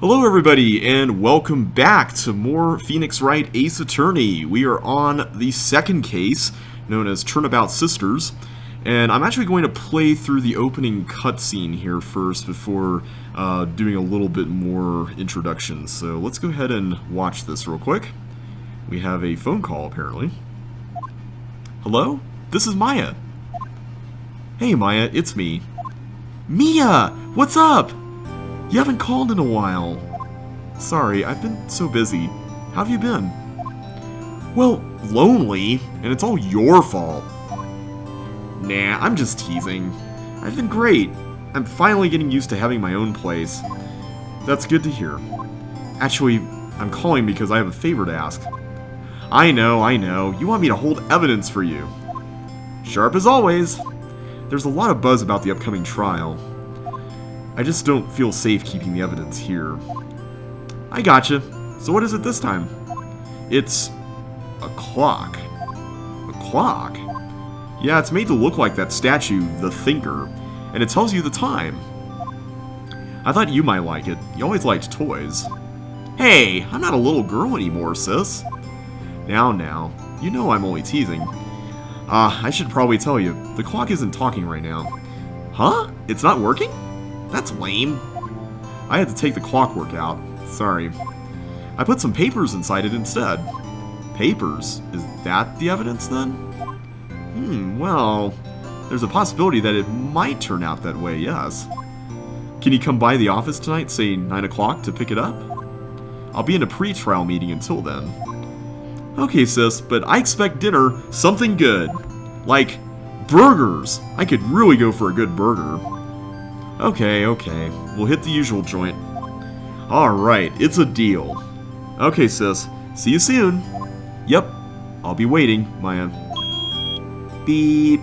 Hello everybody, and welcome back to more Phoenix Wright Ace Attorney. We are on the second case, known as Turnabout Sisters, and I'm actually going to play through the opening cutscene here first before doing a little bit more introduction. So let's go ahead and watch this real quick. We have a phone call, apparently. Hello? This is Maya. Hey Maya, it's me. Mia! What's up? You haven't called in a while. Sorry, I've been so busy. How have you been? Well, lonely, and it's all your fault. Nah, I'm just teasing. I've been great. I'm finally getting used to having my own place. That's good to hear. Actually, I'm calling because I have a favor to ask. I know. You want me to hold evidence for you. Sharp as always. There's a lot of buzz about the upcoming trial. I just don't feel safe keeping the evidence here. I gotcha. So what is it this time? It's a clock. A clock? Yeah, it's made to look like that statue, the Thinker, and it tells you the time. I thought you might like it. You always liked toys. Hey, I'm not a little girl anymore, sis. Now, you know I'm only teasing. I should probably tell you, the clock isn't talking right now. Huh? It's not working? That's lame. I had to take the clockwork out. Sorry. I put some papers inside it instead. Papers? Is that the evidence then? Well, there's a possibility that it might turn out that way, yes. Can you come by the office tonight, say 9 o'clock, to pick it up? I'll be in a pre-trial meeting until then. Okay, sis, but I expect dinner something good. Like burgers. I could really go for a good burger. Okay. We'll hit the usual joint. Alright, it's a deal. Okay, sis. See you soon. Yep. I'll be waiting, Maya. Beep.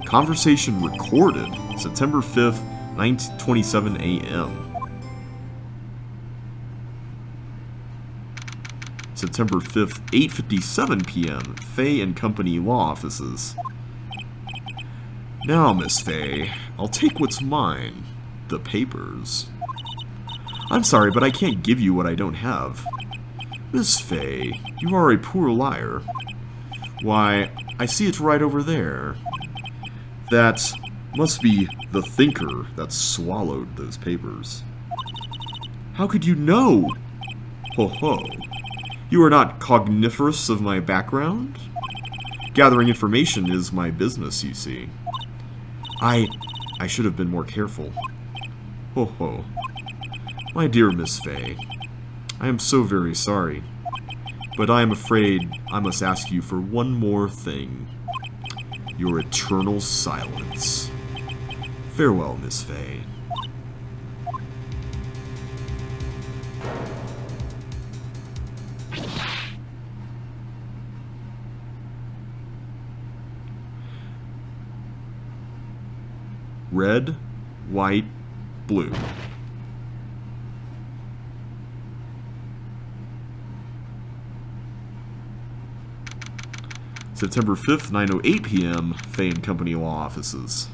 Conversation recorded. September 5th, 9:27 a.m. September 5th, 8:57 p.m. Fay and Company Law Offices. Now, Miss Fay, I'll take what's mine. The papers. I'm sorry, but I can't give you what I don't have. Miss Fay, you are a poor liar. Why, I see it right over there. That must be the Thinker that swallowed those papers. How could you know? Ho. You are not cogniferous of my background? Gathering information is my business, you see. I should have been more careful. Ho. My dear Miss Fay, I am so very sorry, but I am afraid I must ask you for one more thing. Your eternal silence. Farewell, Miss Fay. Red, white, blue. September 5th, 9:08 p.m., Fay and Company Law Offices.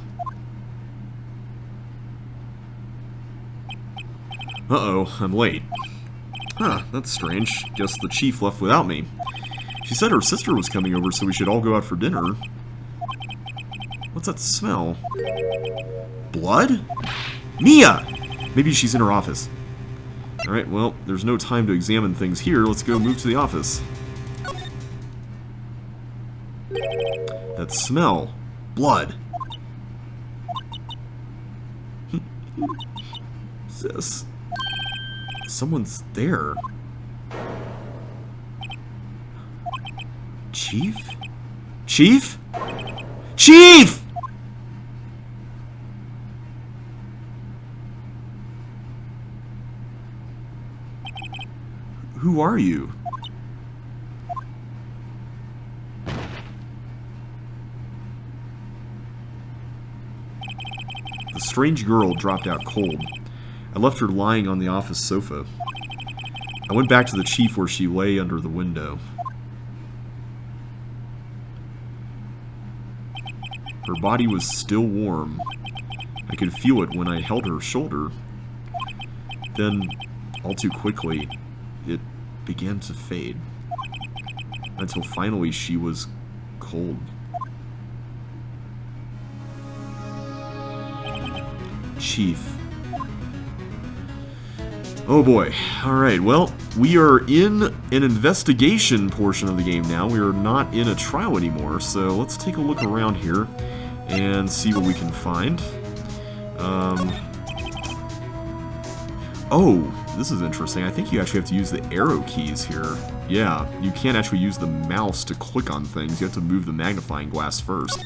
Uh-oh, I'm late. Huh, that's strange. Guess the chief left without me. She said her sister was coming over, so we should all go out for dinner. What's that smell? Blood? Mia! Maybe she's in her office. Alright, well, there's no time to examine things here. Let's go move to the office. That smell. Blood. Sis. Someone's there. Chief? Chief? Chief! Who are you? The strange girl dropped out cold. I left her lying on the office sofa. I went back to the chief where she lay under the window. Her body was still warm. I could feel it when I held her shoulder. Then all too quickly, it began to fade. Until finally she was cold. Chief. Oh boy. Alright, well, we are in an investigation portion of the game now. We are not in a trial anymore, so let's take a look around here and see what we can find. Oh, this is interesting. I think you actually have to use the arrow keys here. Yeah, you can't actually use the mouse to click on things. You have to move the magnifying glass first.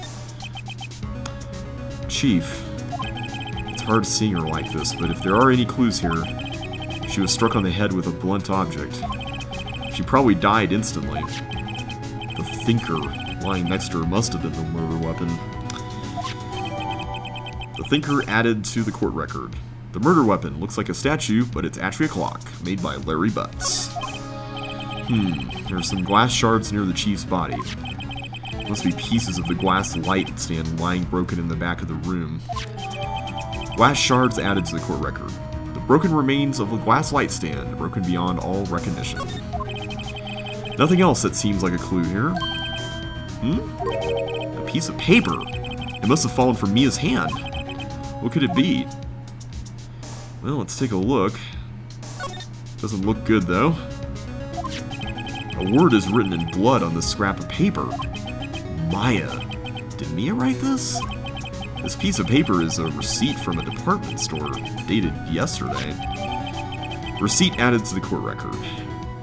Chief. It's hard seeing her like this, but if there are any clues here, she was struck on the head with a blunt object. She probably died instantly. The thinker lying next to her must have been the murder weapon. The thinker added to the court record. The murder weapon looks like a statue, but it's actually a clock, made by Larry Butts. There are some glass shards near the chief's body. Must be pieces of the glass light stand lying broken in the back of the room. Glass shards added to the court record. The broken remains of a glass light stand, broken beyond all recognition. Nothing else that seems like a clue here. A piece of paper. It must have fallen from Mia's hand. What could it be? Well, let's take a look. Doesn't look good, though. A word is written in blood on this scrap of paper. Maya. Did Mia write this? This piece of paper is a receipt from a department store, dated yesterday. Receipt added to the court record.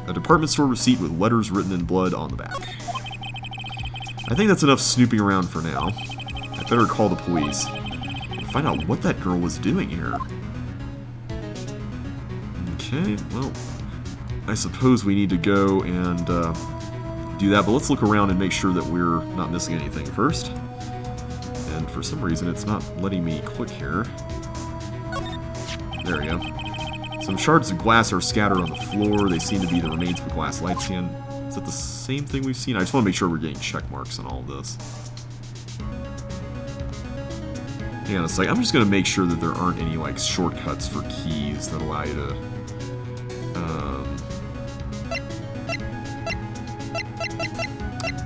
A department store receipt with letters written in blood on the back. I think that's enough snooping around for now. I better call the police and find out what that girl was doing here. Okay, well, I suppose we need to go and do that, but let's look around and make sure that we're not missing anything first. And for some reason, it's not letting me click here. There we go. Some shards of glass are scattered on the floor. They seem to be the remains of a glass light stand. Is that the same thing we've seen? I just want to make sure we're getting check marks on all of this. Hang on a sec. I'm just going to make sure that there aren't any, like, shortcuts for keys that allow you to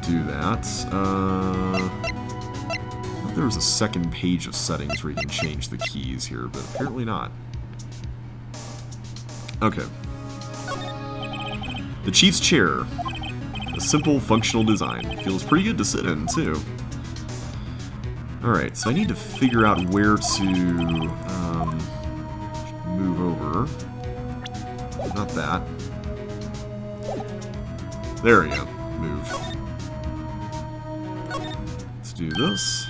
do that. I thought there was a second page of settings where you can change the keys here, but apparently not. Okay. The chief's chair. A simple, functional design. Feels pretty good to sit in, too. Alright, so I need to figure out where to move over. Not that. There we go. Move. Let's do this.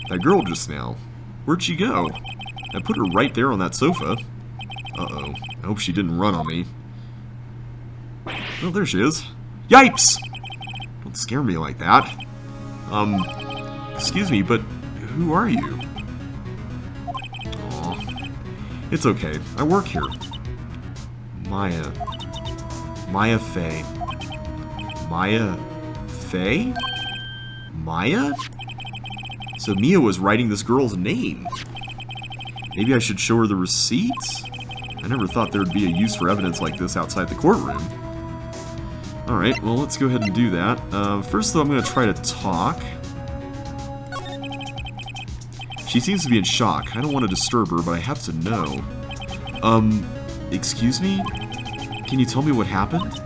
That girl just now. Where'd she go? I put her right there on that sofa. Uh-oh. I hope she didn't run on me. Oh, there she is. Yipes! Don't scare me like that. Excuse me, but who are you? Aw. It's okay. I work here. Maya. Maya Fey. Maya Fey? Maya? So Mia was writing this girl's name. Maybe I should show her the receipts? I never thought there would be a use for evidence like this outside the courtroom. Alright, well, let's go ahead and do that. First, though, I'm going to try to talk. She seems to be in shock. I don't want to disturb her, but I have to know. Excuse me? Can you tell me what happened?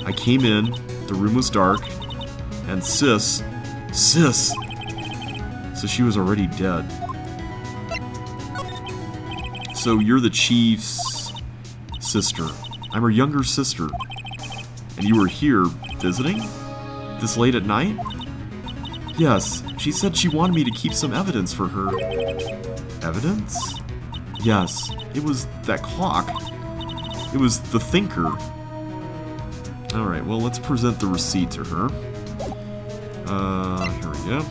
I came in, the room was dark, and Sis... So she was already dead. So you're the chief's sister. I'm her younger sister. And you were here visiting? This late at night? Yes, she said she wanted me to keep some evidence for her. Evidence? Yes, it was that clock. It was the thinker. Alright, well, let's present the receipt to her. Here we go.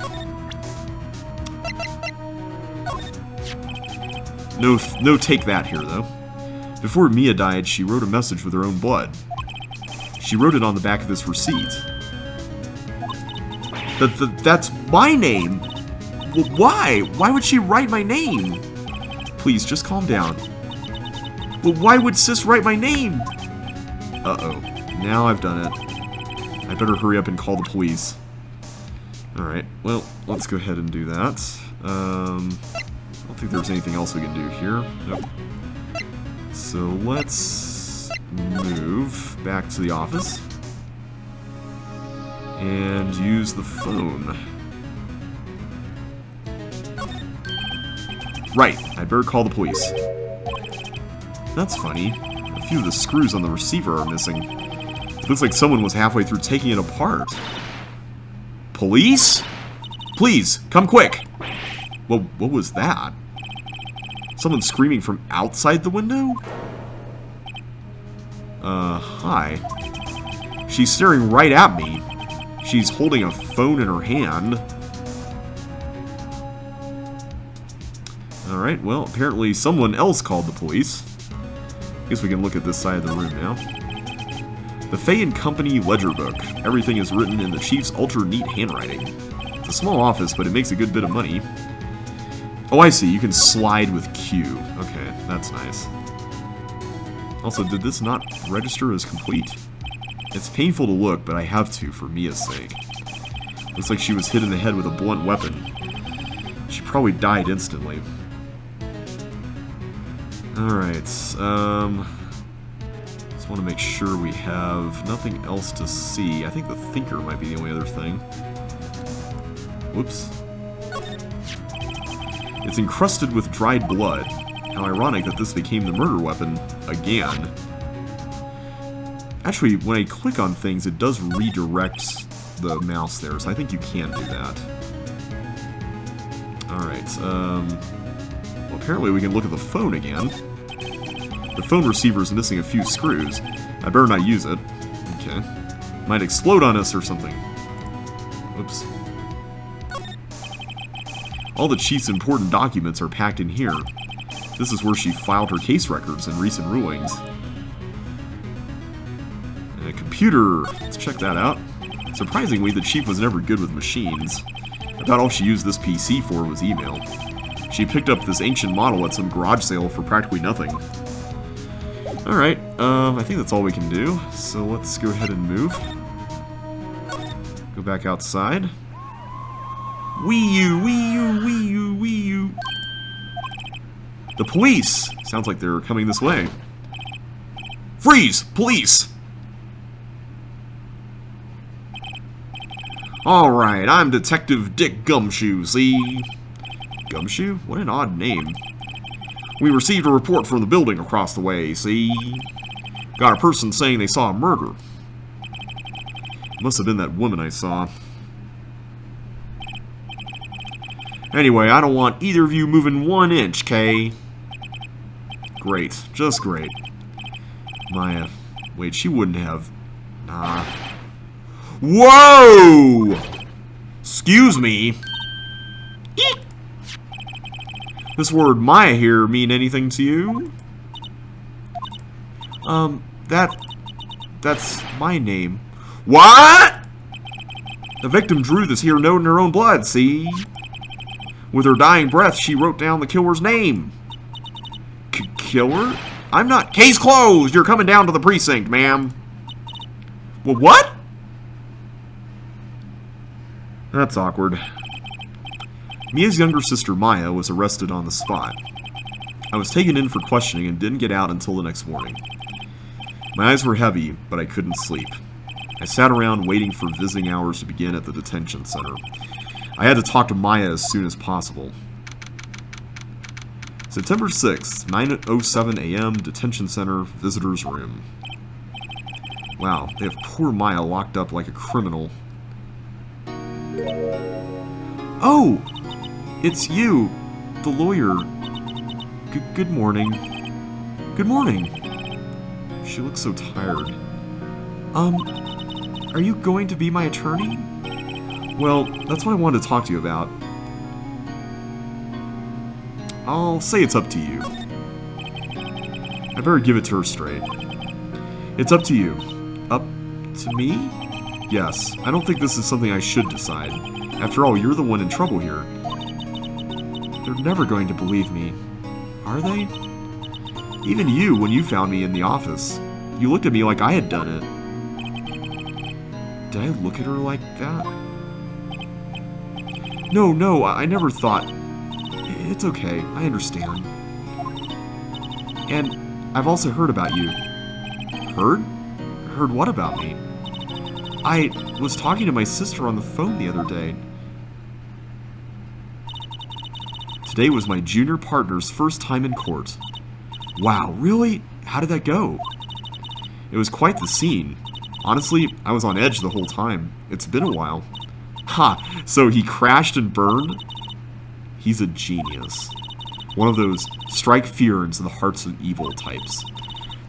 No take that here, though. Before Mia died, she wrote a message with her own blood. She wrote it on the back of this receipt. That's my name! Well, why? Why would she write my name? please, just calm down. Well, why would Sis write my name? Uh-oh. Now I've done it. I better hurry up and call the police. Alright, well, let's go ahead and do that. I don't think there's anything else we can do here. Nope. So let's move back to the office. And use the phone. Right, I'd better call the police. That's funny. A few of the screws on the receiver are missing. It looks like someone was halfway through taking it apart. Police? Please, come quick! Well, what was that? Someone screaming from outside the window? Hi. She's staring right at me. She's holding a phone in her hand. Alright, well, apparently someone else called the police. Guess we can look at this side of the room now. The Fay & Company ledger book. Everything is written in the chief's ultra-neat handwriting. It's a small office, but it makes a good bit of money. Oh, I see. You can slide with Q. Okay, that's nice. Also, did this not register as complete? It's painful to look, but I have to for Mia's sake. Looks like she was hit in the head with a blunt weapon. She probably died instantly. Alright, just want to make sure we have nothing else to see. I think the thinker might be the only other thing. Whoops. It's encrusted with dried blood. How ironic that this became the murder weapon again. Actually, when I click on things, it does redirect the mouse there, so I think you can do that. Alright, well, apparently we can look at the phone again. The phone receiver is missing a few screws. I better not use it. Okay. Might explode on us or something. Oops. All the chief's important documents are packed in here. This is where she filed her case records and recent rulings. And a computer. Let's check that out. Surprisingly, the chief was never good with machines. About all she used this PC for was email. She picked up this ancient model at some garage sale for practically nothing. Alright, I think that's all we can do. So let's go ahead and move. Go back outside. Wee you, wee you, wee you, wee you. The police! Sounds like they're coming this way. Freeze! Police! Alright, I'm Detective Dick Gumshoe, see? Gumshoe? What an odd name. We received a report from the building across the way, see? Got a person saying they saw a murder. Must have been that woman I saw. Anyway, I don't want either of you moving 1 inch, Kay. Great. Just great. Maya. Wait, she wouldn't have... Nah. Whoa! Excuse me. Eek. This word Maya here mean anything to you? That's my name. What? The victim drew this here note in her own blood, see? With her dying breath, she wrote down the killer's name. Killer? I'm not... Case closed! You're coming down to the precinct, ma'am. Well, what? That's awkward. Mia's younger sister, Maya, was arrested on the spot. I was taken in for questioning and didn't get out until the next morning. My eyes were heavy, but I couldn't sleep. I sat around waiting for visiting hours to begin at the detention center. I had to talk to Maya as soon as possible. September 6th, 9:07 a.m., detention center, visitor's room. Wow, they have poor Maya locked up like a criminal. Oh! It's you, the lawyer. Good morning. Good morning. She looks so tired. Are you going to be my attorney? Well, that's what I wanted to talk to you about. I'll say it's up to you. I better give it to her straight. It's up to you. Up to me? Yes, I don't think this is something I should decide. After all, you're the one in trouble here. They're never going to believe me. Are they? Even you, when you found me in the office, you looked at me like I had done it. Did I look at her like that? No, I never thought. It's okay, I understand. And I've also heard about you. Heard? Heard what about me? I was talking to my sister on the phone the other day. Today was my junior partner's first time in court. Wow, really? How did that go? It was quite the scene. Honestly, I was on edge the whole time. It's been a while. Ha! So he crashed and burned? He's a genius. One of those strike fear into the hearts of evil types.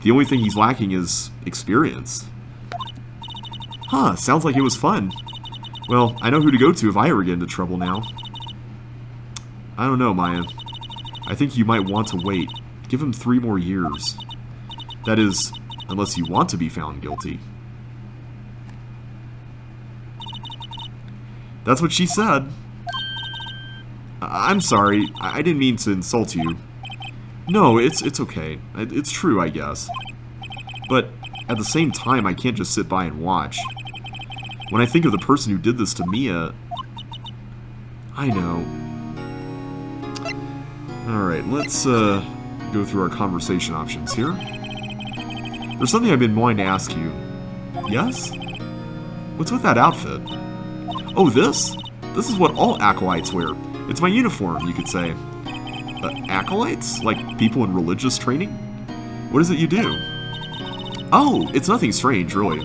The only thing he's lacking is experience. Huh, sounds like it was fun. Well, I know who to go to if I ever get into trouble now. I don't know, Maya. I think you might want to wait. Give him 3 more years. That is, unless you want to be found guilty. That's what she said. I'm sorry. I didn't mean to insult you. No, it's okay. It's true, I guess. But at the same time, I can't just sit by and watch. When I think of the person who did this to Mia... I know. Alright, let's go through our conversation options here. There's something I've been wanting to ask you. Yes? What's with that outfit? Oh, this? This is what all acolytes wear. It's my uniform, you could say. Acolytes? Like people in religious training? What is it you do? Oh, it's nothing strange, really.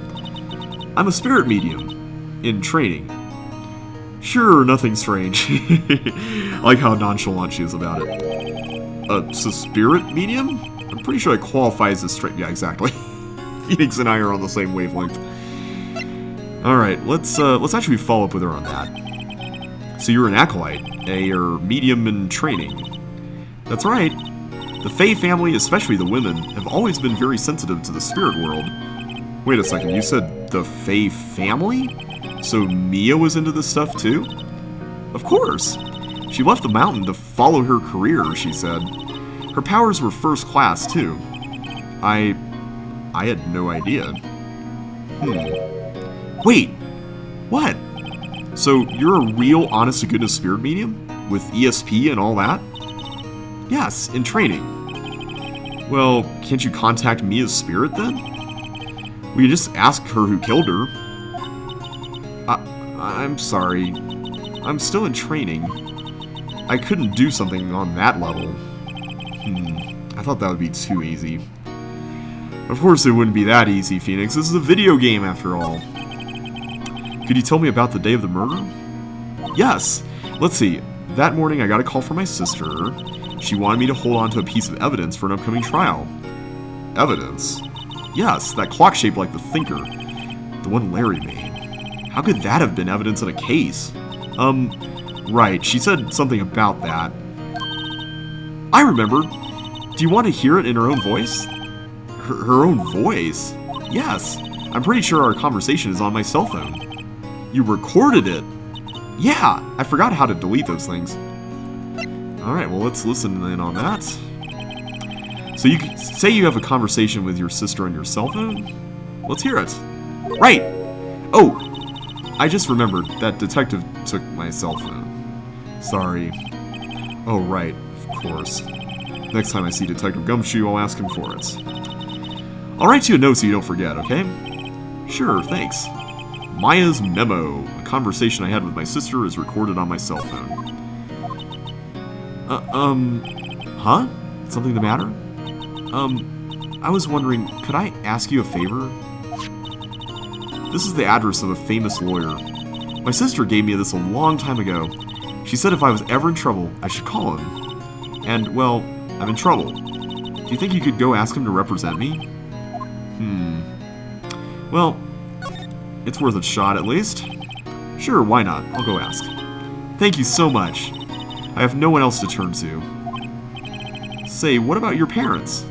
I'm a spirit medium. In training. Sure, nothing strange. I like how nonchalant she is about it. A spirit medium? I'm pretty sure I qualify as a straight... Yeah, exactly. Phoenix and I are on the same wavelength. Alright, let's actually follow up with her on that. So you're an acolyte, a medium in training. That's right. The Fae family, especially the women, have always been very sensitive to the spirit world. Wait a second, you said the Fae family? So Mia was into this stuff too? Of course. She left the mountain to follow her career, she said. Her powers were first class too. I had no idea. Wait, what? So you're a real honest-to-goodness spirit medium? With ESP and all that? Yes, in training. Well, can't you contact Mia's spirit then? We can just ask her who killed her. I'm sorry. I'm still in training. I couldn't do something on that level. I thought that would be too easy. Of course it wouldn't be that easy, Phoenix. This is a video game after all. Could you tell me about the day of the murder? Yes. Let's see. That morning I got a call from my sister. She wanted me to hold on to a piece of evidence for an upcoming trial. Evidence? Yes, that clock shaped like the Thinker. The one Larry made. How could that have been evidence in a case? Right, she said something about that. I remember. Do you want to hear it in her own voice? Her own voice? Yes. I'm pretty sure our conversation is on my cell phone. You recorded it? Yeah, I forgot how to delete those things. Alright, well let's listen in on that. So you could say you have a conversation with your sister on your cell phone? Let's hear it. Right! Oh, I just remembered that detective took my cell phone. Sorry. Oh, right, of course. Next time I see Detective Gumshoe, I'll ask him for it. I'll write you a note so you don't forget, okay? Sure, thanks. Maya's memo. A conversation I had with my sister is recorded on my cell phone. Huh? Something the matter? I was wondering, could I ask you a favor? This is the address of a famous lawyer. My sister gave me this a long time ago. She said if I was ever in trouble, I should call him. And, well, I'm in trouble. Do you think you could go ask him to represent me? Well, it's worth a shot at least. Sure, why not? I'll go ask. Thank you so much. I have no one else to turn to. Say, what about your parents?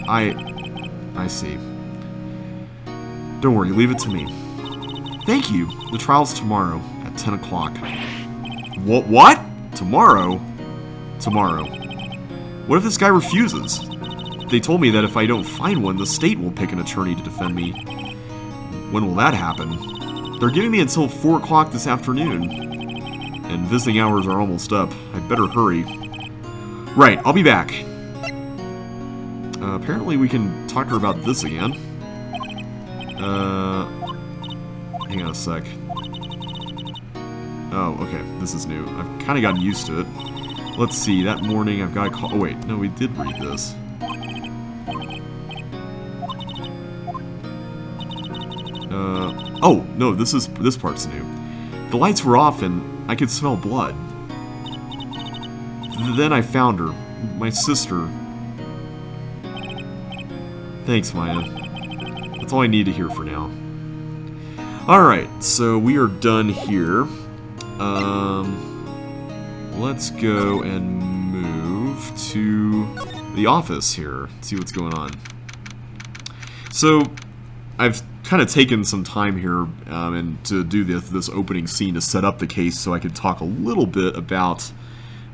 I see. Don't worry, leave it to me. Thank you. The trial's tomorrow at 10 o'clock. What? Tomorrow? tomorrow. What if this guy refuses? They told me that if I don't find one, the state will pick an attorney to defend me. When will that happen? They're giving me until 4 o'clock this afternoon. And visiting hours are almost up. I better hurry. Right, I'll be back. Apparently we can talk to her about this again. Hang on a sec. Oh, okay, this is new. I've kind of gotten used to it. Let's see, that morning I've got to call... Oh wait, no, we did read this. Oh, no, this part's new. The lights were off and I could smell blood. Then I found her, my sister. Thanks, Maya. That's all I need to hear for now. Alright, so we are done here. Let's go and move to the office here. See what's going on. So, I've kind of taken some time here and to do this opening scene to set up the case so I could talk a little bit about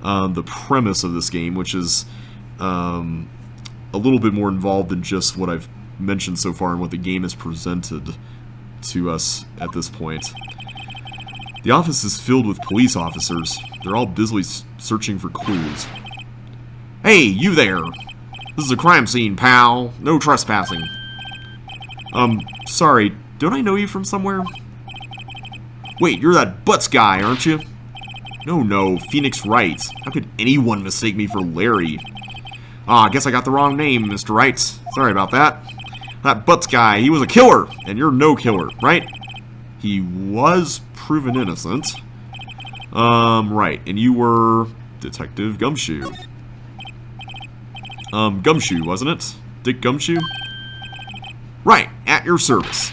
the premise of this game, which is a little bit more involved than just what I've mentioned so far and what the game has presented to us at this point. The office is filled with police officers. They're all busily searching for clues. Hey, you there! This is a crime scene, pal. No trespassing. Sorry, don't I know you from somewhere? Wait, you're that Butts guy, aren't you? No, Phoenix Wright. How could anyone mistake me for Larry? Ah, I guess I got the wrong name, Mr. Wright. Sorry about that. That Butts guy, he was a killer, and you're no killer, right? He was proven innocent. Right, and you were Detective Gumshoe. Gumshoe, wasn't it? Dick Gumshoe? Right, at your service.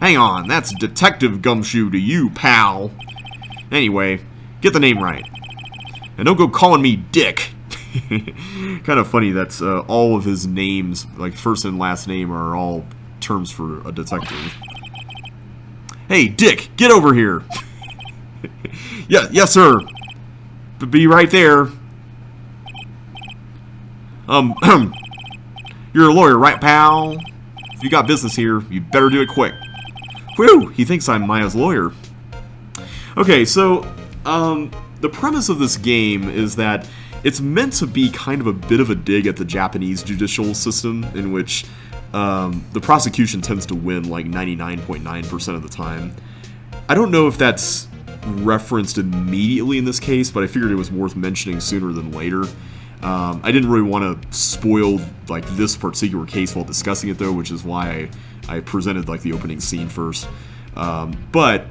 Hang on, that's Detective Gumshoe to you, pal. Anyway, get the name right. And don't go calling me Dick. Kind of funny that all of his names, like first and last name, are all terms for a detective. Hey, Dick, get over here. Yeah, yes, sir. Be right there. You're a lawyer, right, pal? If you got business here, you better do it quick. Whew, he thinks I'm Maya's lawyer. Okay, so, the premise of this game is that it's meant to be kind of a bit of a dig at the Japanese judicial system, in which the prosecution tends to win like 99.9% of the time. I don't know if that's referenced immediately in this case, but I figured it was worth mentioning sooner than later. I didn't really want to spoil like this particular case while discussing it, though, which is why I presented like the opening scene first. But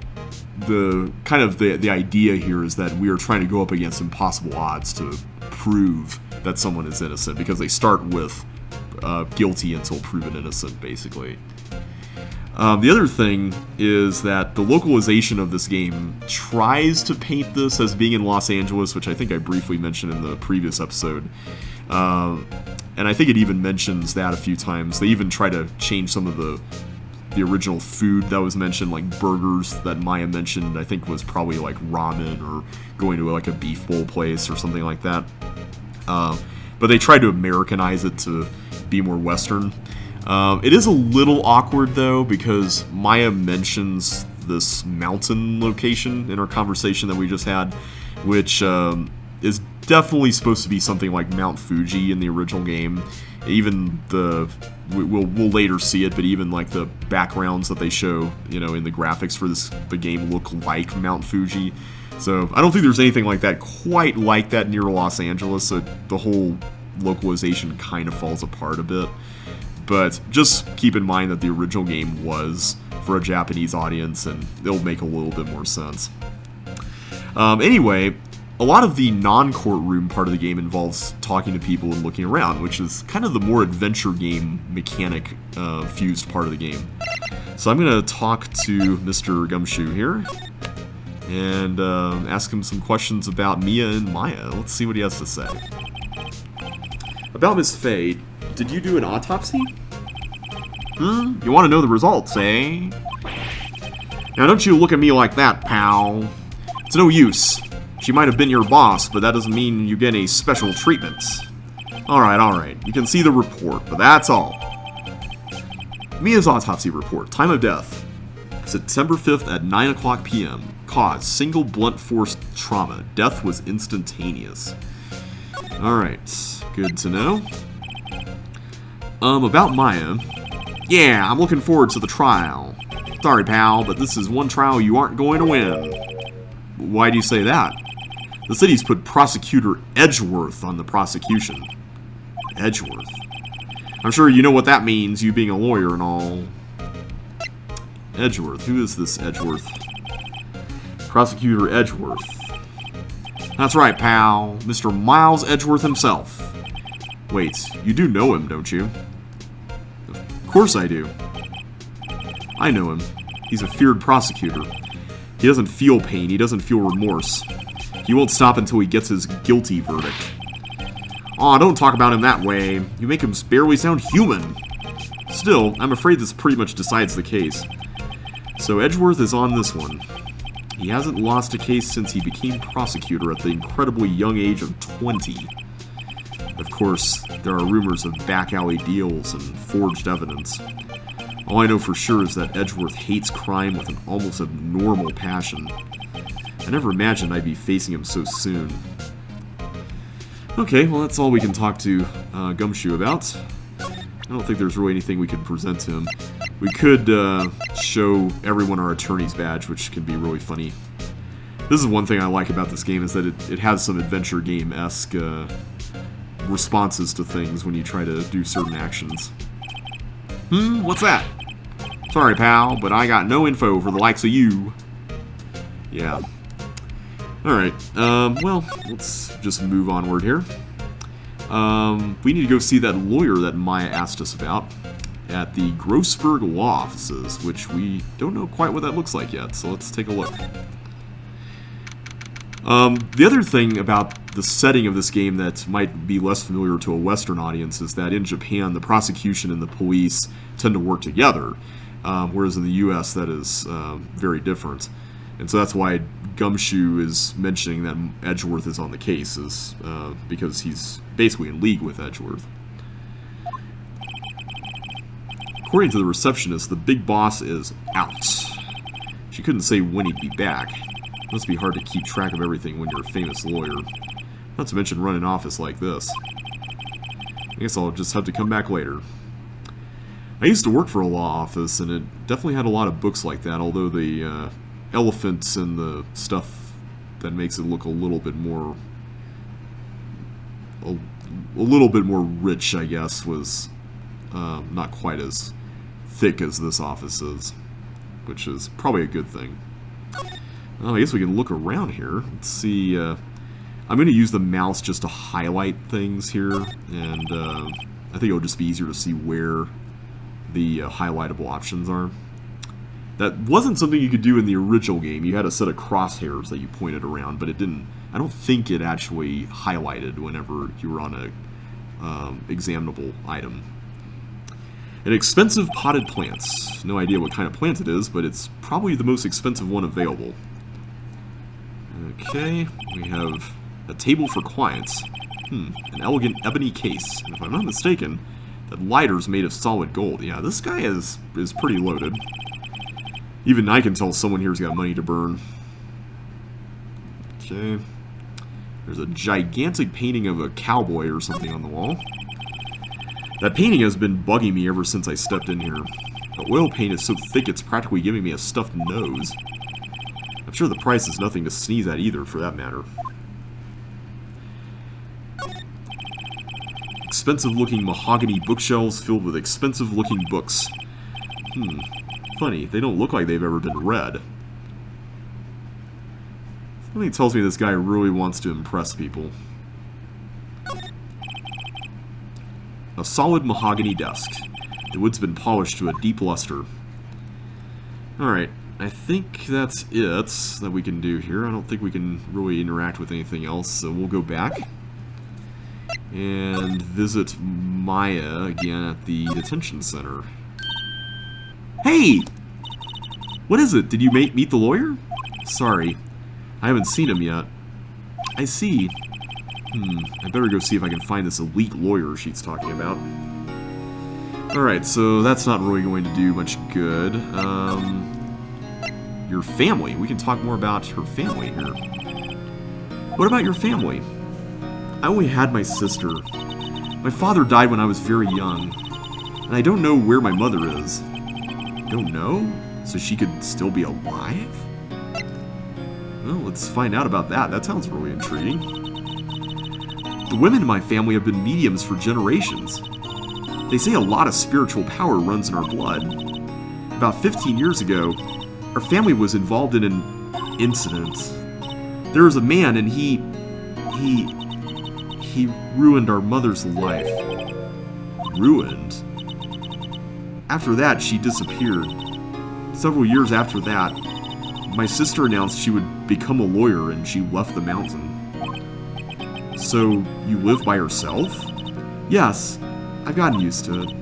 the kind of the idea here is that we are trying to go up against impossible odds to prove that someone is innocent, because they start with guilty until proven innocent, basically. The other thing is that the localization of this game tries to paint this as being in Los Angeles, which I think I briefly mentioned in the previous episode. And I think it even mentions that a few times. They even try to change some of the original food that was mentioned, like burgers that Maya mentioned, I think was probably like ramen or going to like a beef bowl place or something like that. But they tried to Americanize it to be more Western. It is a little awkward, though, because Maya mentions this mountain location in our conversation that we just had, which is definitely supposed to be something like Mount Fuji in the original game. Even we'll later see it, but even like the backgrounds that they show, you know, in the graphics for the game look like Mount Fuji. So I don't think there's anything like that quite like that near Los Angeles. So the whole localization kind of falls apart a bit. But just keep in mind that the original game was for a Japanese audience, and it'll make a little bit more sense. Anyway, a lot of the non-courtroom part of the game involves talking to people and looking around, which is kind of the more adventure game mechanic fused part of the game. So I'm going to talk to Mr. Gumshoe here and ask him some questions about Mia and Maya. Let's see what he has to say. About Miss Faye, did you do an autopsy? You want to know the results, eh? Now don't you look at me like that, pal. It's no use. She might have been your boss, but that doesn't mean you get any special treatment. Alright. You can see the report, but that's all. Mia's autopsy report. Time of death. September 5th at 9 o'clock p.m. Cause, single blunt force trauma. Death was instantaneous. Alright, good to know. About Maya. Yeah, I'm looking forward to the trial. Sorry, pal, but this is one trial you aren't going to win. Why do you say that? The city's put Prosecutor Edgeworth on the prosecution. Edgeworth? I'm sure you know what that means, you being a lawyer and all. Edgeworth. Who is this Edgeworth? Prosecutor Edgeworth. That's right, pal. Mr. Miles Edgeworth himself. Wait, you do know him, don't you? Of course I do. I know him. He's a feared prosecutor. He doesn't feel pain. He doesn't feel remorse. He won't stop until he gets his guilty verdict. Aw, don't talk about him that way. You make him barely sound human. Still, I'm afraid this pretty much decides the case. So Edgeworth is on this one. He hasn't lost a case since he became prosecutor at the incredibly young age of 20. Of course, there are rumors of back alley deals and forged evidence. All I know for sure is that Edgeworth hates crime with an almost abnormal passion. I never imagined I'd be facing him so soon. Okay, well that's all we can talk to Gumshoe about. I don't think there's really anything we can present to him. We could show everyone our attorney's badge, which can be really funny. This is one thing I like about this game, is that it has some adventure game-esque responses to things when you try to do certain actions. What's that? Sorry, pal, but I got no info for the likes of you. Yeah. Alright, well, let's just move onward here. We need to go see that lawyer that Maya asked us about at the Grossberg Law Offices, which we don't know quite what that looks like yet, so let's take a look. The other thing about the setting of this game that might be less familiar to a Western audience is that in Japan, the prosecution and the police tend to work together, whereas in the US that is very different. And so that's why Gumshoe is mentioning that Edgeworth is on the case, is because he's basically in league with Edgeworth. According to the receptionist, the big boss is out. She couldn't say when he'd be back. It must be hard to keep track of everything when you're a famous lawyer. Not to mention run an office like this. I guess I'll just have to come back later. I used to work for a law office, and it definitely had a lot of books like that, although the elephants and the stuff that makes it look a little bit more rich, I guess, was not quite as thick as this office is, which is probably a good thing. I guess we can look around here. Let's see. I'm going to use the mouse just to highlight things here, and I think it'll just be easier to see where the highlightable options are. That wasn't something you could do in the original game. You had a set of crosshairs that you pointed around, but it didn't. I don't think it actually highlighted whenever you were on a examinable item. An expensive potted plants. No idea what kind of plant it is, but it's probably the most expensive one available. Okay, we have a table for clients. An elegant ebony case. And if I'm not mistaken, that lighter's made of solid gold. Yeah, this guy is pretty loaded. Even I can tell someone here's got money to burn. Okay. There's a gigantic painting of a cowboy or something on the wall. That painting has been bugging me ever since I stepped in here. The oil paint is so thick it's practically giving me a stuffed nose. I'm sure the price is nothing to sneeze at either, for that matter. Expensive-looking mahogany bookshelves filled with expensive-looking books. Funny, they don't look like they've ever been read. Something tells me this guy really wants to impress people. A solid mahogany desk. The wood's been polished to a deep luster. Alright, I think that's it that we can do here. I don't think we can really interact with anything else, so we'll go back and visit Maya again at the detention center. Hey! What is it? Did you meet the lawyer? Sorry, I haven't seen him yet. I see. I better go see if I can find this elite lawyer she's talking about. Alright, so that's not really going to do much good. Your family. We can talk more about her family here. What about your family? I only had my sister. My father died when I was very young. And I don't know where my mother is. Don't know? So she could still be alive? Well, let's find out about that. That sounds really intriguing. The women in my family have been mediums for generations. They say a lot of spiritual power runs in our blood. About 15 years ago, our family was involved in an incident. There was a man and he ruined our mother's life. Ruined? After that, she disappeared. Several years after that, my sister announced she would become a lawyer and she left the mountain. So, you live by yourself? Yes, I've gotten used to it.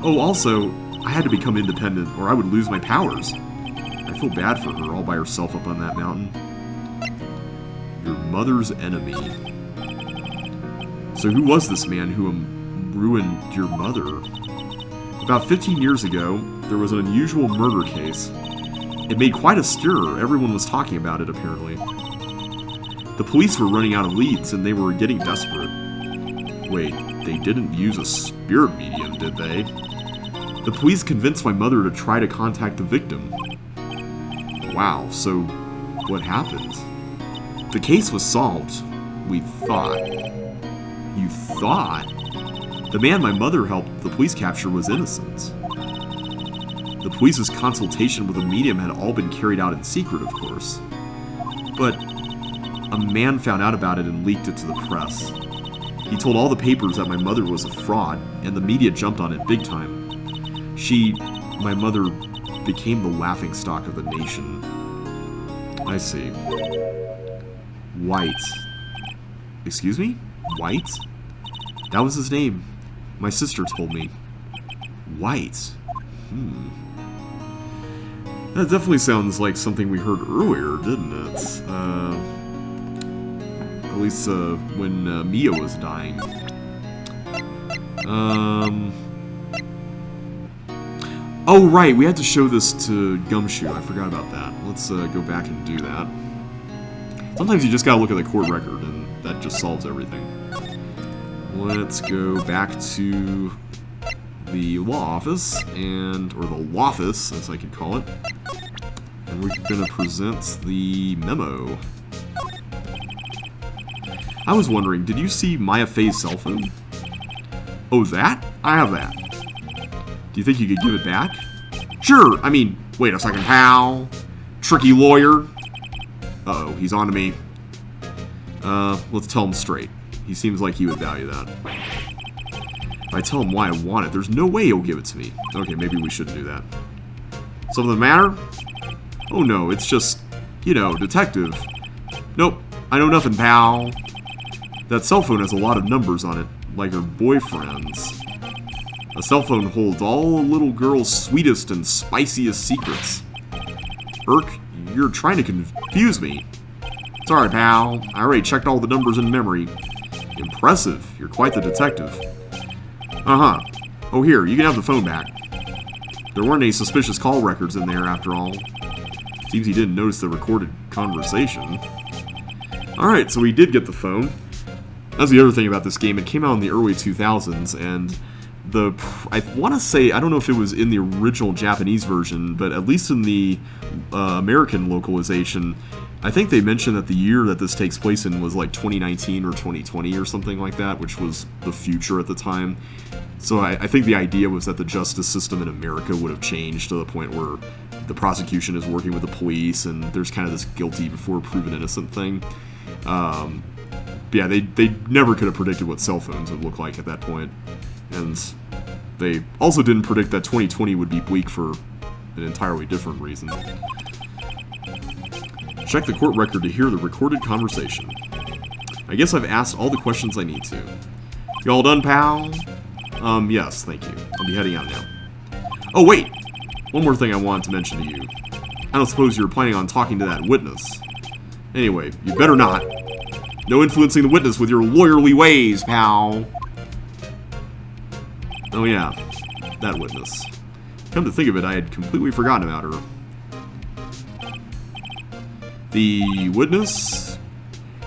Oh, also, I had to become independent or I would lose my powers. I feel bad for her all by herself up on that mountain. Your mother's enemy. So who was this man who ruined your mother? About 15 years ago, there was an unusual murder case. It made quite a stir. Everyone was talking about it, apparently. The police were running out of leads, and they were getting desperate. Wait, they didn't use a spirit medium, did they? The police convinced my mother to try to contact the victim. Wow, so what happened? The case was solved. We thought. You thought? The man my mother helped the police capture was innocent. The police's consultation with the medium had all been carried out in secret, of course. But a man found out about it and leaked it to the press. He told all the papers that my mother was a fraud, and the media jumped on it big time. My mother, became the laughingstock of the nation. I see. White. Excuse me? White? That was his name. My sister told me. White. That definitely sounds like something we heard earlier, didn't it? At least when Mia was dying. Oh, right, we had to show this to Gumshoe. I forgot about that. Let's go back and do that. Sometimes you just gotta look at the court record, and that just solves everything. Let's go back to the law office, or the lawfice, as I could call it. And we're gonna present the memo. I was wondering, did you see Maya Fey's cell phone? Oh, that? I have that. Do you think you could give it back? Sure, I mean, wait a second, pal. Tricky lawyer. Uh-oh, he's on to me. Let's tell him straight. He seems like he would value that. If I tell him why I want it, there's no way he'll give it to me. Okay, maybe we shouldn't do that. Something the matter? Oh no, it's just, detective. Nope, I know nothing, pal. That cell phone has a lot of numbers on it, like her boyfriend's. A cell phone holds all a little girl's sweetest and spiciest secrets. Irk, you're trying to confuse me. Sorry, pal. I already checked all the numbers in memory. Impressive. You're quite the detective. Uh-huh. Oh, here, you can have the phone back. There weren't any suspicious call records in there, after all. Seems he didn't notice the recorded conversation. Alright, so we did get the phone. That's the other thing about this game. It came out in the early 2000s, and I want to say, I don't know if it was in the original Japanese version, but at least in the American localization, I think they mentioned that the year that this takes place in was like 2019 or 2020 or something like that, which was the future at the time. So I think the idea was that the justice system in America would have changed to the point where the prosecution is working with the police, and there's kind of this guilty before proven innocent thing. But yeah, they never could have predicted what cell phones would look like at that point. And they also didn't predict that 2020 would be bleak for an entirely different reason. Check the court record to hear the recorded conversation. I guess I've asked all the questions I need to. You all done, pal? Yes, thank you. I'll be heading out now. Oh, wait! One more thing I wanted to mention to you. I don't suppose you're planning on talking to that witness. Anyway, you better not. No influencing the witness with your lawyerly ways, pal. Oh yeah, that witness. Come to think of it, I had completely forgotten about her. The witness?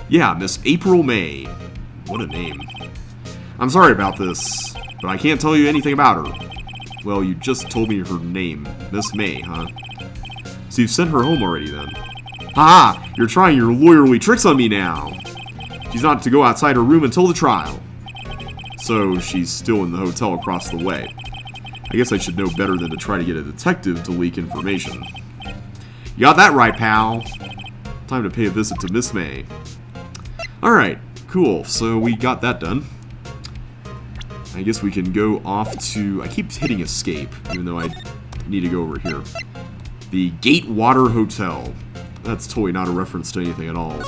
Yeah, Miss April May. What a name. I'm sorry about this, but I can't tell you anything about her. Well, you just told me her name. Miss May, huh? So you've sent her home already, then? Ha! You're trying your lawyerly tricks on me now! She's not to go outside her room until the trial. So, she's still in the hotel across the way. I guess I should know better than to try to get a detective to leak information. You got that right, pal. Time to pay a visit to Miss May. Alright, cool. So, we got that done. I guess we can go off to... I keep hitting escape, even though I need to go over here. The Gatewater Hotel. That's totally not a reference to anything at all.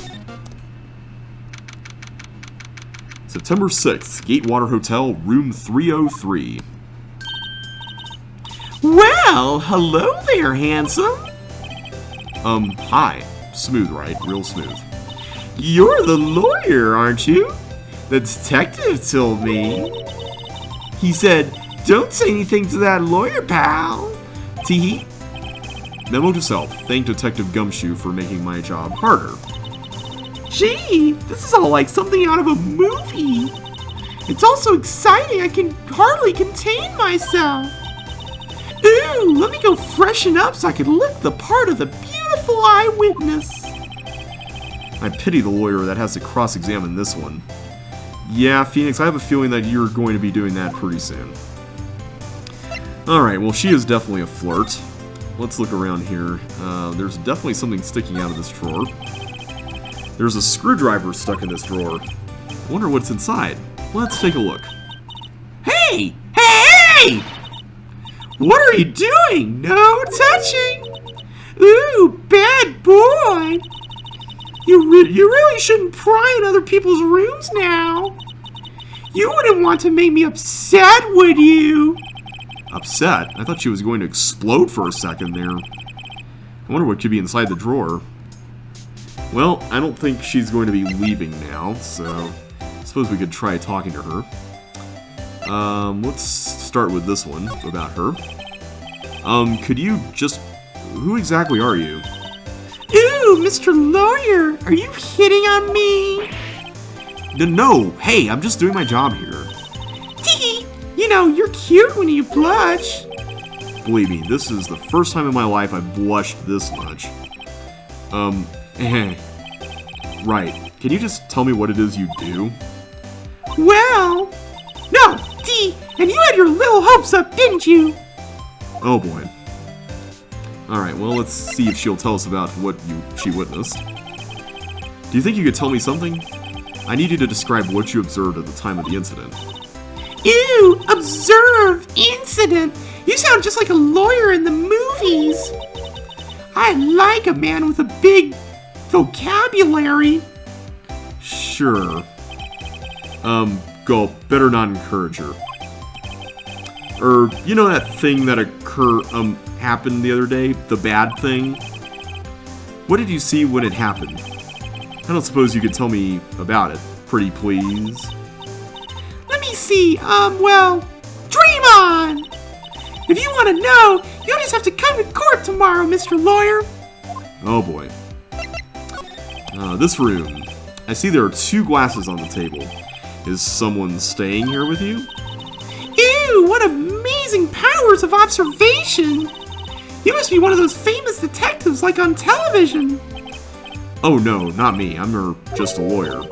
September 6th, Gatewater Hotel, room 303. Well, hello there, handsome. Hi. Smooth, right? Real smooth. You're the lawyer, aren't you? The detective told me. He said, don't say anything to that lawyer, pal. Tee-hee. Memo to self. Thank Detective Gumshoe for making my job harder. Gee, this is all like something out of a movie. It's all so exciting I can hardly contain myself. Ooh, let me go freshen up so I can look the part of the beautiful eyewitness. I pity the lawyer that has to cross-examine this one. Yeah, Phoenix, I have a feeling that you're going to be doing that pretty soon. Alright, well, she is definitely a flirt. Let's look around here. There's definitely something sticking out of this drawer. There's a screwdriver stuck in this drawer. I wonder what's inside. Let's take a look. Hey! Hey! What are you doing? No touching! Ooh, bad boy! You really shouldn't pry in other people's rooms now. You wouldn't want to make me upset, would you? Upset? I thought she was going to explode for a second there. I wonder what could be inside the drawer. Well, I don't think she's going to be leaving now, so I suppose we could try talking to her. Let's start with this one about her. Could you just... Who exactly are you? Ooh, Mr. Lawyer, are you hitting on me? No, hey, I'm just doing my job here. Tee, you know, you're cute when you blush. Believe me, this is the first time in my life I've blushed this much. Right, can you just tell me what it is you do? Well, no, Tee, and you had your little hopes up, didn't you? Oh boy. Alright, well, let's see if she'll tell us about what she witnessed. Do you think you could tell me something? I need you to describe what you observed at the time of the incident. Ew, observe, incident. You sound just like a lawyer in the movies. I like a man with a big vocabulary. Sure. Go, better not encourage her. You know that thing that happened the other day? The bad thing? What did you see when it happened? I don't suppose you could tell me about it, pretty please? Let me see, well, dream on! If you want to know, you'll just have to come to court tomorrow, Mr. Lawyer. Oh boy. This room. I see there are 2 glasses on the table. Is someone staying here with you? Ew, what amazing powers of observation! You must be one of those famous detectives like on television. Oh no, not me. I'm just a lawyer.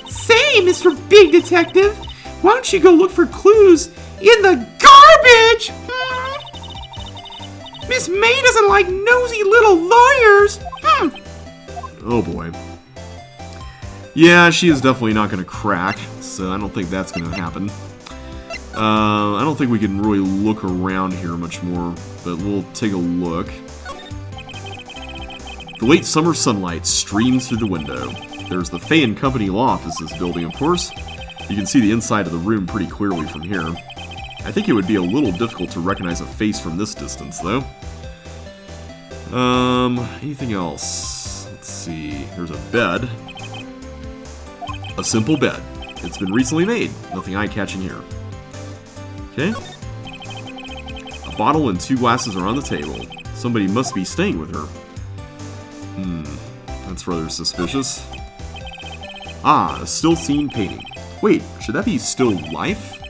Say, Mr. Big Detective, why don't you go look for clues in the garbage? Miss May doesn't like nosy little lawyers. Oh boy. Yeah, she is definitely not going to crack, so I don't think that's going to happen. I don't think we can really look around here much more, but we'll take a look. The late summer sunlight streams through the window. There's the Fay & Company law offices building, of course. You can see the inside of the room pretty clearly from here. I think it would be a little difficult to recognize a face from this distance, though. Anything else? Let's see. There's a bed. A simple bed. It's been recently made. Nothing eye-catching here. Okay. A bottle and 2 glasses are on the table. Somebody must be staying with her. That's rather suspicious. Ah, a still scene painting. Wait, should that be still life?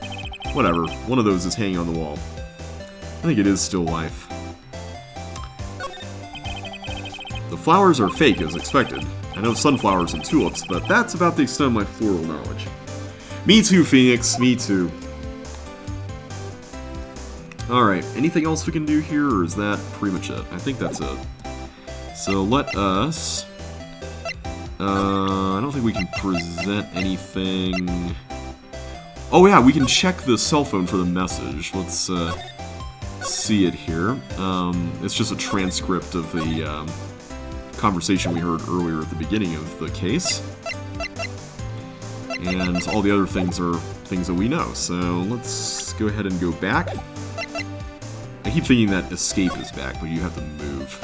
Whatever, one of those is hanging on the wall. I think it is still life. The flowers are fake as expected. I know sunflowers and tulips, but that's about the extent of my floral knowledge. Me too, Phoenix, me too. Alright, anything else we can do here, or is that pretty much it? I think that's it. So let us... I don't think we can present anything... Oh yeah, we can check the cell phone for the message. Let's see it here. It's just a transcript of the conversation we heard earlier at the beginning of the case. And all the other things are things that we know. So let's go ahead and go back. I keep thinking that escape is back, but you have to move.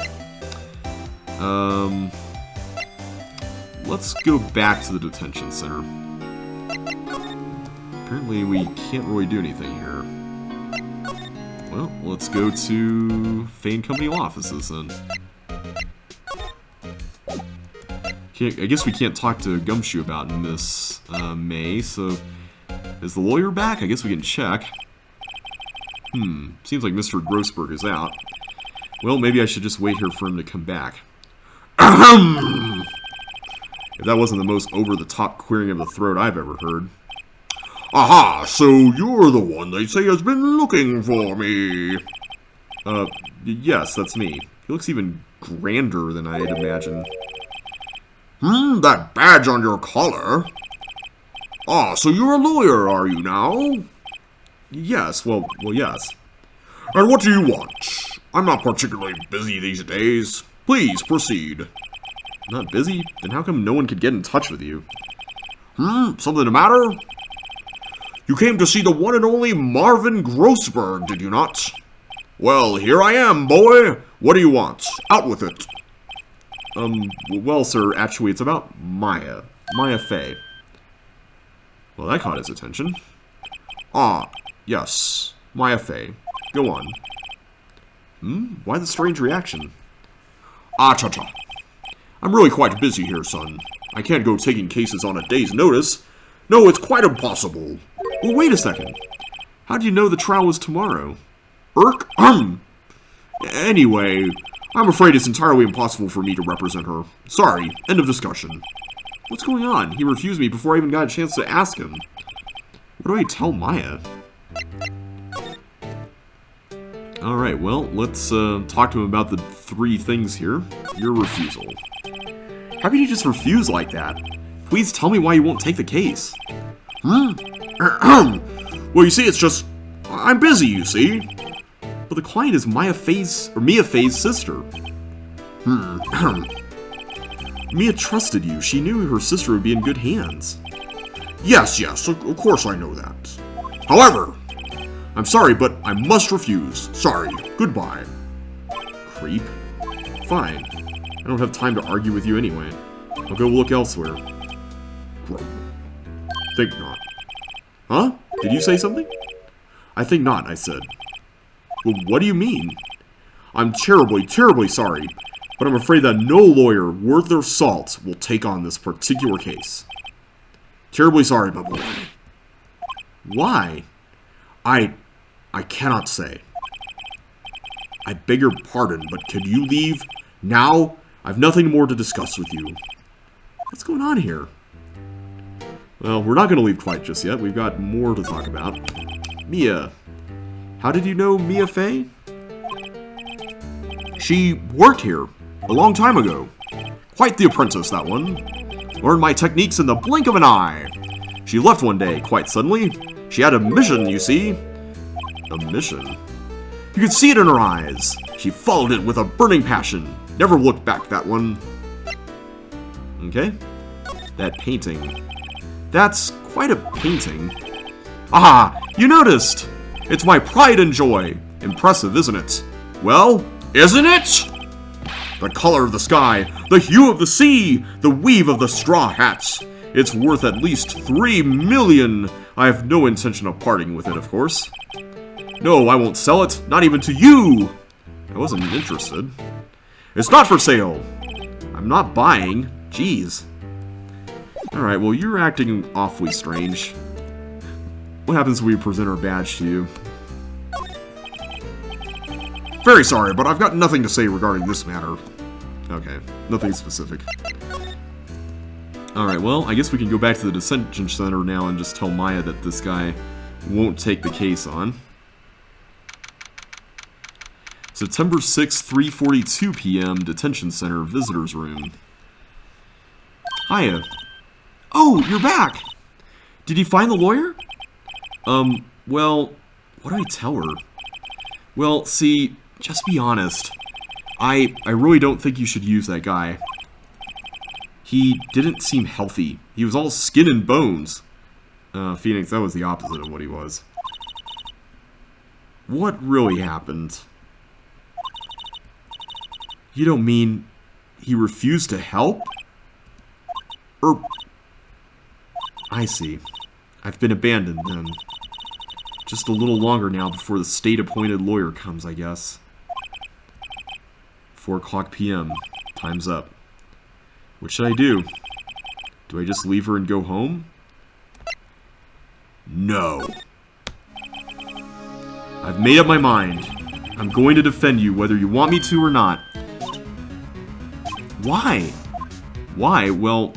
Let's go back to the detention center. Apparently we can't really do anything here. Well, let's go to Fane Company offices then. I guess we can't talk to Gumshoe about Miss May, so... Is the lawyer back? I guess we can check. Seems like Mr. Grossberg is out. Well, maybe I should just wait here for him to come back. Ahem! If that wasn't the most over-the-top clearing of the throat I've ever heard. Aha! So you're the one they say has been looking for me! Yes, that's me. He looks even grander than I had imagined. That badge on your collar? Ah, so you're a lawyer, are you now? Yes, well, yes. And what do you want? I'm not particularly busy these days. Please, proceed. Not busy? Then how come no one could get in touch with you? Something the matter? You came to see the one and only Marvin Grossberg, did you not? Well, here I am, boy. What do you want? Out with it. Well, sir, actually, it's about Maya. Maya Fey. Well, that caught his attention. Ah, yes. Maya Fey. Go on. Why the strange reaction? Ah, cha-cha. I'm really quite busy here, son. I can't go taking cases on a day's notice. No, it's quite impossible. Well, wait a second. How do you know the trial was tomorrow? Anyway, I'm afraid it's entirely impossible for me to represent her. Sorry, end of discussion. What's going on? He refused me before I even got a chance to ask him. What do I tell Maya? Alright, well, let's talk to him about the 3 things here. Your refusal. How can you just refuse like that? Please tell me why you won't take the case. Well, you see, it's just... I'm busy, you see. But the client is Mia Fey's sister. Mia trusted you. She knew her sister would be in good hands. Yes, of course I know that. However, I'm sorry, but I must refuse. Sorry. Goodbye. Creep. Fine. I don't have time to argue with you anyway. I'll go look elsewhere. Think not. Huh? Did you say something? I think not, I said. Well, what do you mean? I'm terribly, terribly sorry, but I'm afraid that no lawyer worth their salt will take on this particular case. Terribly sorry, my boy. Why? I cannot say. I beg your pardon, but could you leave now? I've nothing more to discuss with you. What's going on here? Well, we're not going to leave quite just yet. We've got more to talk about. Mia. How did you know Mia Fey? She worked here a long time ago. Quite the apprentice, that one. Learned my techniques in the blink of an eye. She left one day, quite suddenly. She had a mission, you see. A mission? You could see it in her eyes. She followed it with a burning passion. Never looked back, that one. Okay. That painting. That's quite a painting. Ah, you noticed! It's my pride and joy. Impressive, isn't it? Well, isn't it? The color of the sky, the hue of the sea, the weave of the straw hats. It's worth at least 3 million. I have no intention of parting with it, of course. No, I won't sell it, not even to you. I wasn't interested. It's not for sale. I'm not buying. Jeez. Alright, well, you're acting awfully strange. What happens when we present our badge to you? Very sorry, but I've got nothing to say regarding this matter. Okay, nothing specific. Alright, well, I guess we can go back to the detention center now and just tell Maya that this guy won't take the case on. September 6th, 3:42 p.m., detention center, visitors room. Hiya. Oh, you're back! Did you find the lawyer? Well, what do I tell her? Well, see, just be honest. I really don't think you should use that guy. He didn't seem healthy. He was all skin and bones. Phoenix, that was the opposite of what he was. What really happened? You don't mean he refused to help? I see. I've been abandoned then. Just a little longer now before the state-appointed lawyer comes, I guess. 4 o'clock p.m. Time's up. What should I do? Do I just leave her and go home? No. I've made up my mind. I'm going to defend you whether you want me to or not. Why? Why? Well,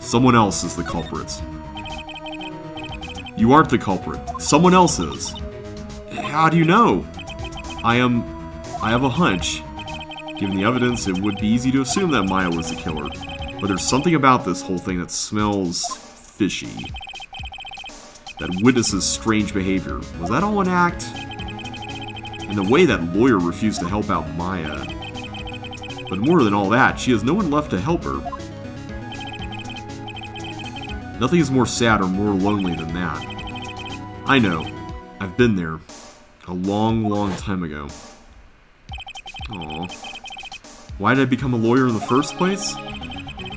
someone else is the culprit. You aren't the culprit. Someone else is. How do you know? I have a hunch. Given the evidence, it would be easy to assume that Maya was the killer. But there's something about this whole thing that smells fishy. That witnesses strange behavior. Was that all an act? And the way that lawyer refused to help out Maya. But more than all that, she has no one left to help her. Nothing is more sad or more lonely than that. I know. I've been there. A long, long time ago. Aww. Why did I become a lawyer in the first place?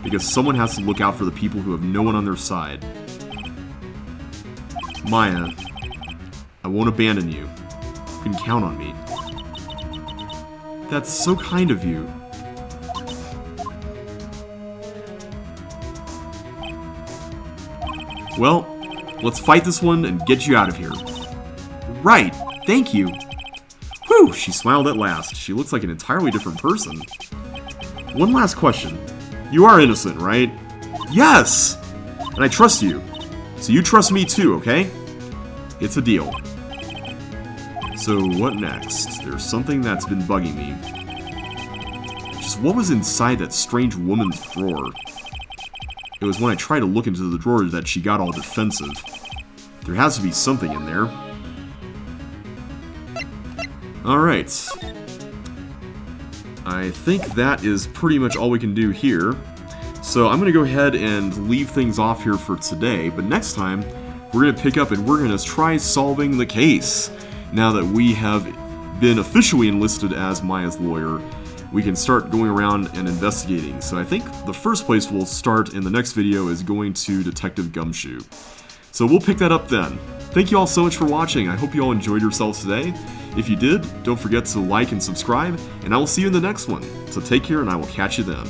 Because someone has to look out for the people who have no one on their side. Maya, I won't abandon you. You can count on me. That's so kind of you. Well, let's fight this one and get you out of here. Right, thank you. Whew, she smiled at last. She looks like an entirely different person. One last question. You are innocent, right? Yes! And I trust you. So you trust me too, okay? It's a deal. So what next? There's something that's been bugging me. Just what was inside that strange woman's drawer? It was when I tried to look into the drawer that she got all defensive. There has to be something in there. Alright. I think that is pretty much all we can do here. So I'm going to go ahead and leave things off here for today, but next time we're going to pick up and we're going to try solving the case. Now that we have been officially enlisted as Maya's lawyer, we can start going around and investigating. So I think the first place we'll start in the next video is going to Detective Gumshoe. So we'll pick that up then. Thank you all so much for watching. I hope you all enjoyed yourselves today. If you did, don't forget to like and subscribe, and I will see you in the next one. So take care, and I will catch you then.